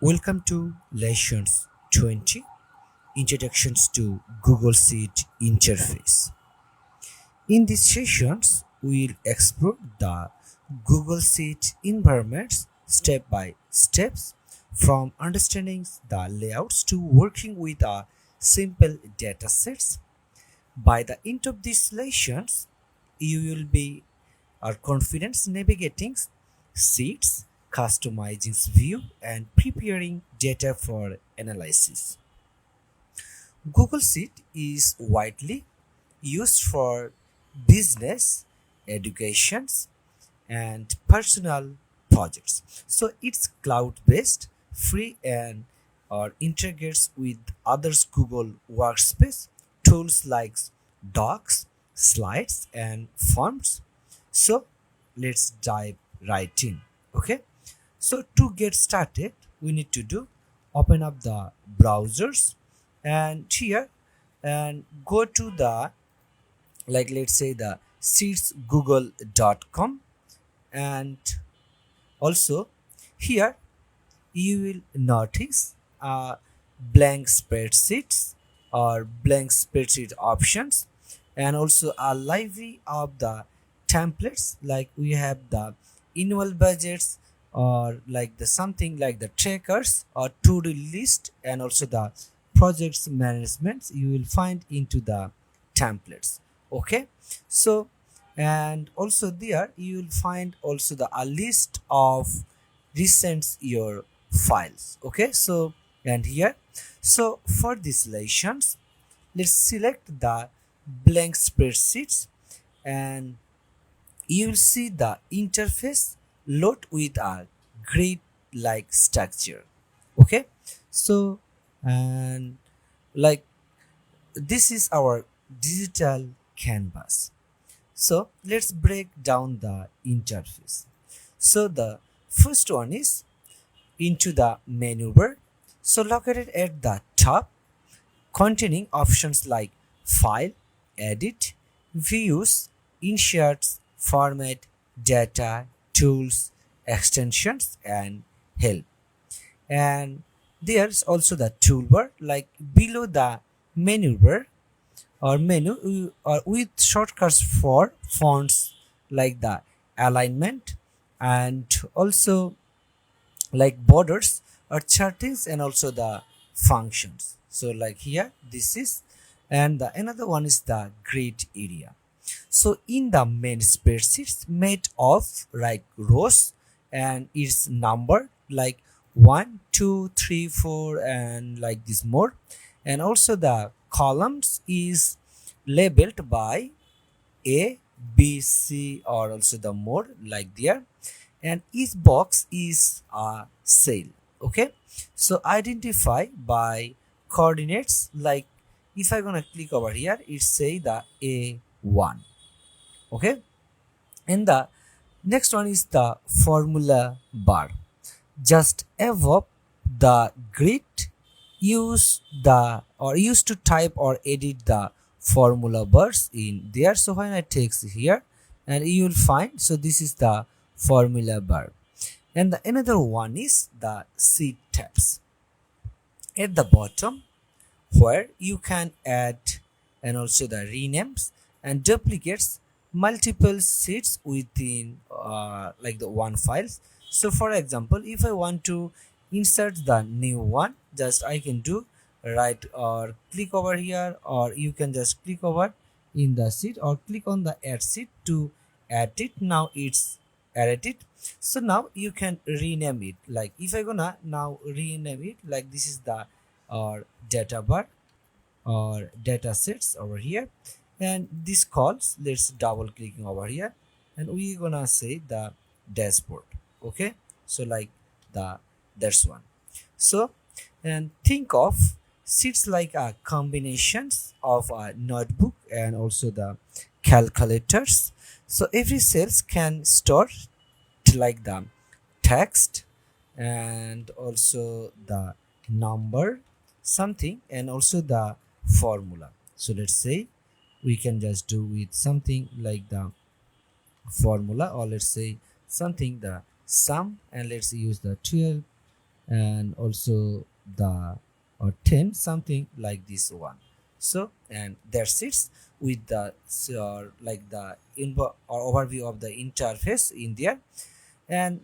Welcome to Lessons 20 Introductions to Google Sheet Interface. In these sessions, we'll explore the Google Sheet environments step by steps from understanding the layouts to working with simple data sets. By the end of these lessons, you will be confident navigating sheets, customizing view, and preparing data for analysis. Google Sheet is widely used for business, educations, and personal projects. So it's cloud-based, free, and or integrates with others Google Workspace tools like Docs, Slides, and Forms. So let's dive right in. Okay. So to get started, we need to do open up the browsers and here and go to the let's say the seatsgoogle.com, and also here you will notice blank spreadsheets or blank spreadsheet options, and also a library of the templates like we have the annual budgets or like the something like the trackers or to-do list, and also the projects management you will find into the templates. Okay, so and also there you will find also the a list of recent your files. Okay, so and here, so for these lessons let's select the blank spreadsheets, and you will see the interface load with a grid like structure. Okay, so and like this is our digital canvas. So let's break down the interface. So the first one is into the menu bar. So located at the top, containing options like file, edit, views, inserts, format, data, tools, extensions, and help. And there's also the toolbar, like below the menu bar or menu or with shortcuts for fonts like the alignment, and also like borders or chartings, and also the functions. So like here this is, and the another one is the grid area. So in the main spreadsheets made of like rows, and it's numbered like 1, 2, 3, 4, and like this more, and also the columns is labeled by A, B, C, or also the more like there, and each box is a cell. Okay, so identify by coordinates, like if I'm gonna click over here, it say the A1. Okay, and the next one is the formula bar. Just above the grid, use the or use to type or edit the formula bars in there. So when I text here, and you will find, so this is the formula bar. And the another one is the sheet tabs at the bottom, where you can add and also the renames and duplicates multiple sheets within like the one files. So for example, if I want to insert the new one, just I can do right or click over here, or you can just click over in the sheet or click on the add sheet to add it. Now it's added it. So now you can rename it, like if I gonna now rename it, like this is the data bar or data sets over here, and this calls, let's double clicking over here, and we're gonna say the dashboard. Okay, so like the that's one. So and think of sheets like a combinations of a notebook and also the calculators. So every cells can store like the text and also the number something, and also the formula. So let's say we can just do with something like the formula, or let's say something the sum, and let's use the 12 and also the or 10 something like this one. So and that's it with the like the info or overview of the interface in there. And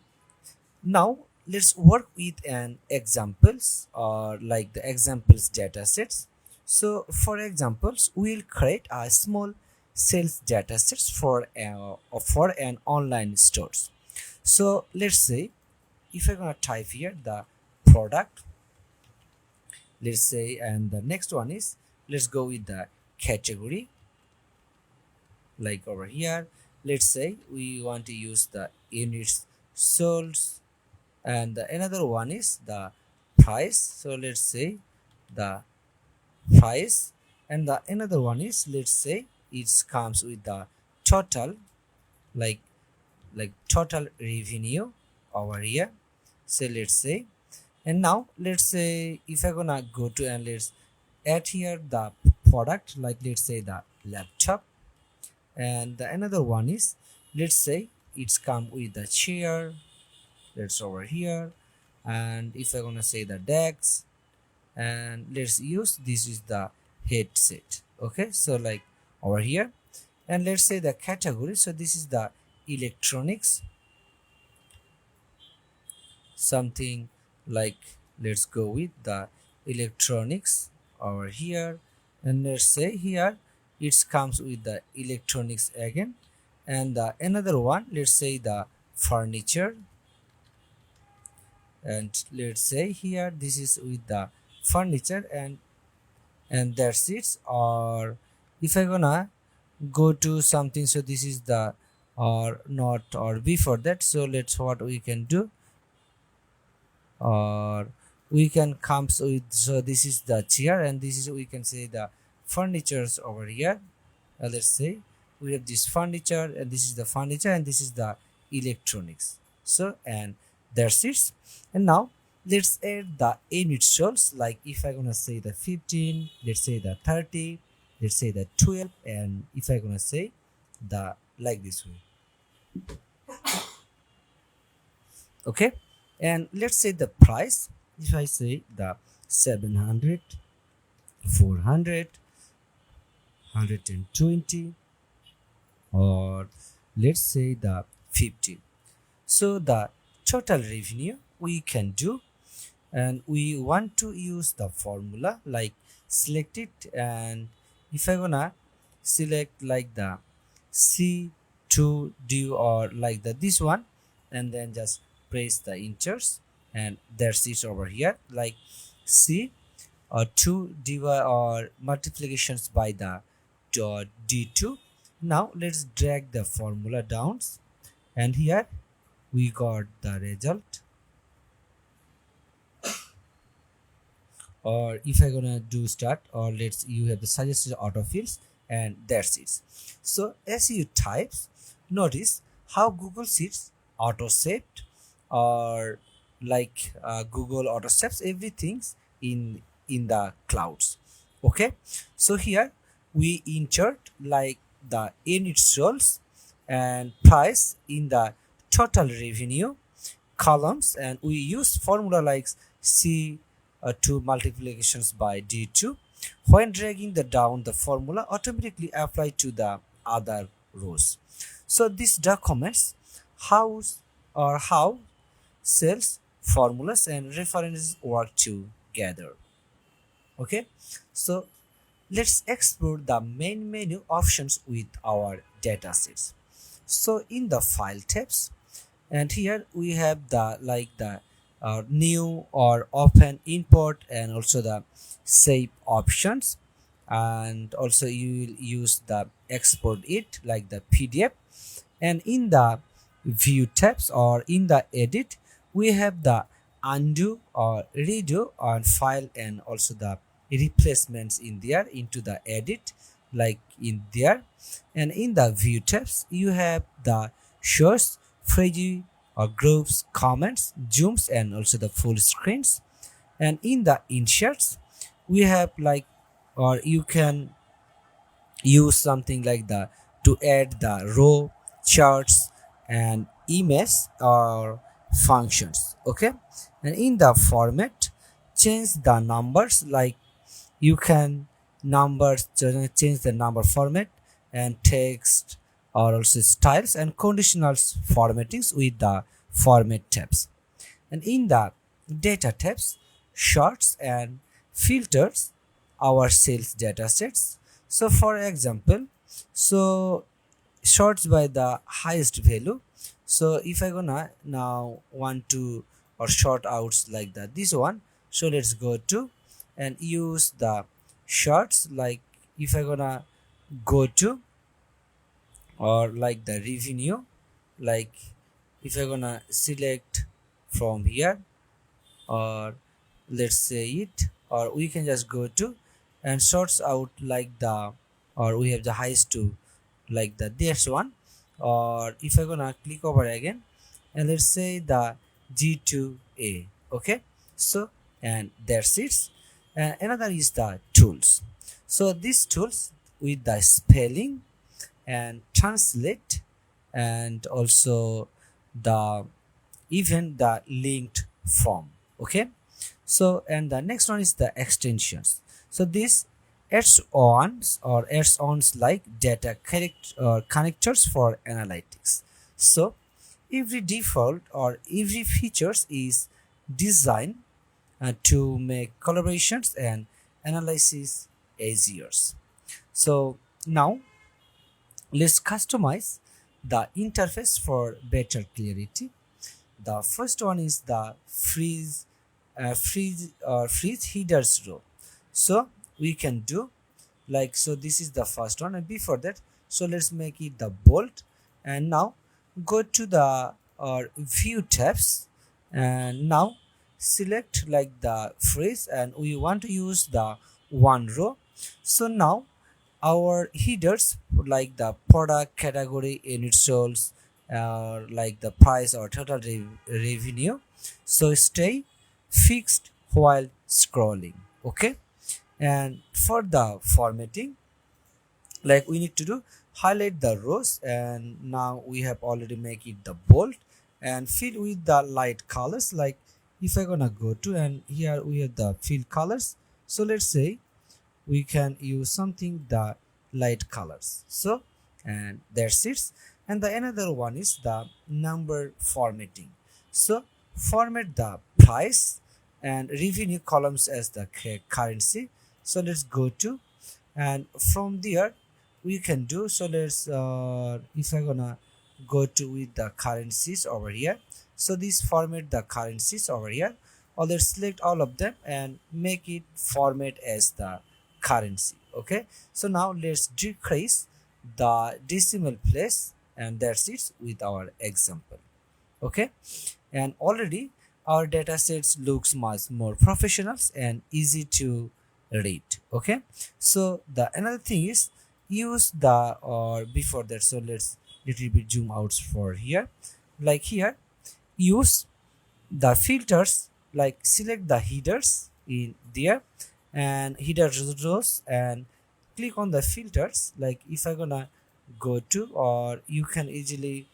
now let's work with an examples or like the examples data sets. So for examples, we'll create a small sales data sets for an online stores. So let's say if I'm gonna type here the product, let's say, and the next one is let's go with the category, like over here. Let's say we want to use the units sold, and the another one is the price. So let's say the price, and the another one is let's say it comes with the total, like total revenue over here. So let's say, and now let's say if I'm gonna go to and let's add here the product, like let's say the laptop, and the another one is let's say it's come with the chair, that's over here. And if I'm gonna say the dex, and let's use this is the headset. Okay, so like over here, and let's say the category, so this is the electronics something, like let's go with the electronics over here. And let's say here it comes with the electronics again, and the another one let's say the furniture, and let's say here this is with the furniture, and that's it. Or if I gonna go to something, so this is the or not or before that, so let's what we can do, or we can comes with, so this is the chair, and this is we can say the furnitures over here. Let's say we have this furniture, and this is the furniture, and this is the electronics. So and that's it. And now let's add the unit cells, like if I'm gonna say the 15, let's say the 30, let's say the 12, and if I'm gonna say the like this way. Okay, and let's say the price, if I say the 700, 400, 120, or let's say the 50. So the total revenue we can do, and we want to use the formula, like select it, and if I gonna select like the C2 do or like the this one, and then just press the enters, and that's it over here, like C or 2 divide or multiplications by the D2. Now let's drag the formula down, and here we got the result. Or if I gonna do start, or let's you have the suggested autofills, and that's it. So as you types, notice how Google Sheets auto saved, or like Google auto saves everything in the clouds. Okay, so here we insert like the unit sales and price in the total revenue columns, and we use formula like C 2 multiplications by D2. When dragging the down, the formula automatically apply to the other rows. So this documents how how cells, formulas, and references work together. Okay, so let's explore the main menu options with our data sets. So in the file tabs, and here we have the like the new or open, import, and also the save options, and also you will use the export it like the PDF. And in the view tabs or in the edit, we have the undo or redo on file, and also the replacements in there into the edit, like in there. And in the view tabs you have the shows, preview or groups, comments, zooms, and also the full screens. And in the inserts we have like, or you can use something like the to add the row, charts, and image or functions. Okay, and in the format, change the numbers, like you can numbers change the number format, and text or also styles and conditional formattings with the format tabs. And in the data tabs, shorts and filters our sales data sets. So for example, so sorts by the highest value. So if I gonna now want to or short outs like that, this one, so let's go to and use the shorts, like if I gonna go to or like the revenue, like if I gonna select from here, or let's say it, or we can just go to and sorts out like the, or we have the highest to like the this one, or if I gonna click over again and let's say the G2A. Okay, so and that's it. And another is the tools. So these tools with the spelling and translate, and also the even the linked form. Okay, so and the next one is the extensions. So this adds ons like data connectors for analytics. So every default or every features is designed to make collaborations and analysis easier. So now let's customize the interface for better clarity. The first one is the freeze headers row. So we can do like, so this is the first one, and before that, so let's make it the bold. And now go to the view tabs, and now select like the phrase, and we want to use the one row. So now our headers like the product category, unit sold, like the price or total revenue, so stay fixed while scrolling. Okay, and for the formatting, like we need to do highlight the rows, and now we have already make it the bold and fill with the light colors, like if I gonna go to and here we have the fill colors. So let's say we can use something the light colors. So and that's it. And the another one is the number formatting. So format the price and revenue columns as the currency. So let's go to, and from there we can do, so let's if I gonna go to with the currencies over here, so this format the currencies over here, or let's select all of them and make it format as the currency. Okay, so now let's decrease the decimal place, and that's it with our example. Okay, and already our data sets looks much more professional and easy to read. Okay, so the another thing is use the, or before that, so let's little bit zoom out for here, like here use the filters, like select the headers in there and header rows, and click on the filters, like if I gonna go to, or you can easily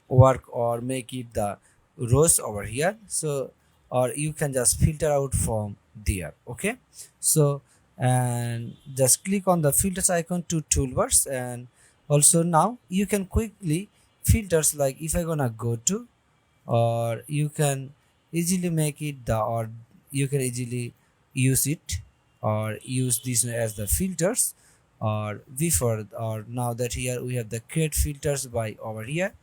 work or make it the rows over here, so or you can just filter out from there. Okay, so and just click on the filters icon to toolbars, and also now you can quickly filters, like if I gonna go to, or you can easily make it the, or you can easily use it or use this as the filters, or before, or now that here we have the create filters by over here,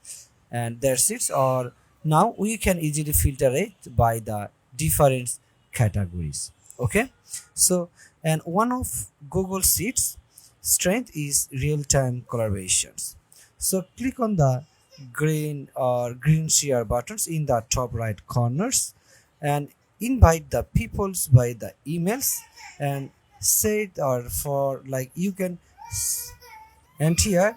and that's it. Or now we can easily filter it by the different categories. Okay, so and one of Google Sheets strength is real-time collaborations. So click on the green share buttons in the top right corners, and invite the peoples by the emails, and say it, or for like you can and here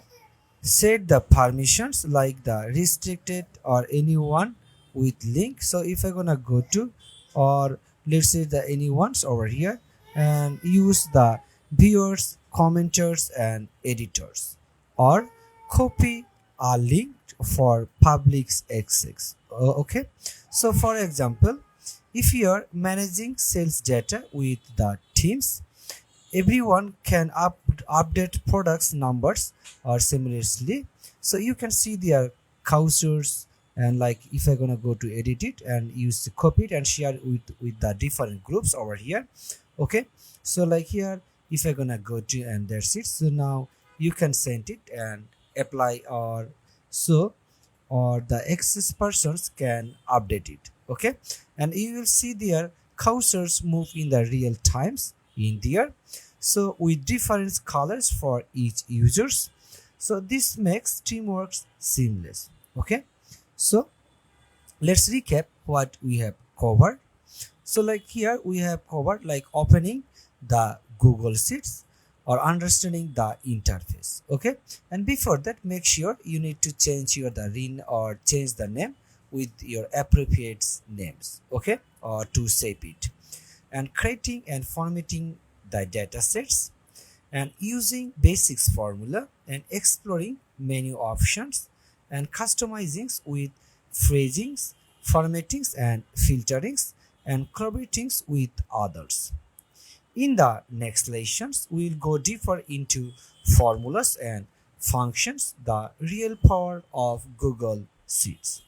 set the permissions like the restricted or anyone with link. So if I gonna go to, or let's say the anyone's over here, and use the viewers, commenters and editors, or copy a link for public access. Okay, So for example, if you are managing sales data with the teams, everyone can update products numbers or similarly, so you can see their cursors. And like if I'm gonna go to edit it and use the copy it and share it with the different groups over here. Okay, so like here, if I'm gonna go to and that's it, so now you can send it and apply, or so, or the access persons can update it. Okay, and you will see their cursors move in the real times in there, so with different colors for each users. So this makes teamwork seamless. Okay, so let's recap what we have covered. So like here we have covered like opening the Google Sheets or understanding the interface. Okay, and before that, make sure you need to change your the rin or change the name with your appropriate names. Okay, or to save it, and creating and formatting the data sets, and using basics formula and exploring menu options, and customizing with phrasings, formattings and filterings, and collaborating with others. In the next lessons, we will go deeper into formulas and functions, the real power of Google Sheets.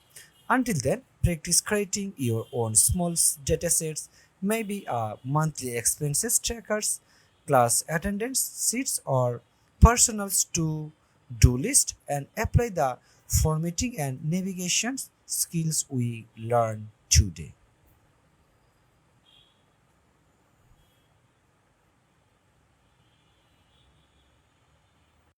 Until then, practice creating your own small datasets, maybe a monthly expenses trackers, class attendance sheets, or personal to-do list, and apply the formatting and navigation skills we learned today.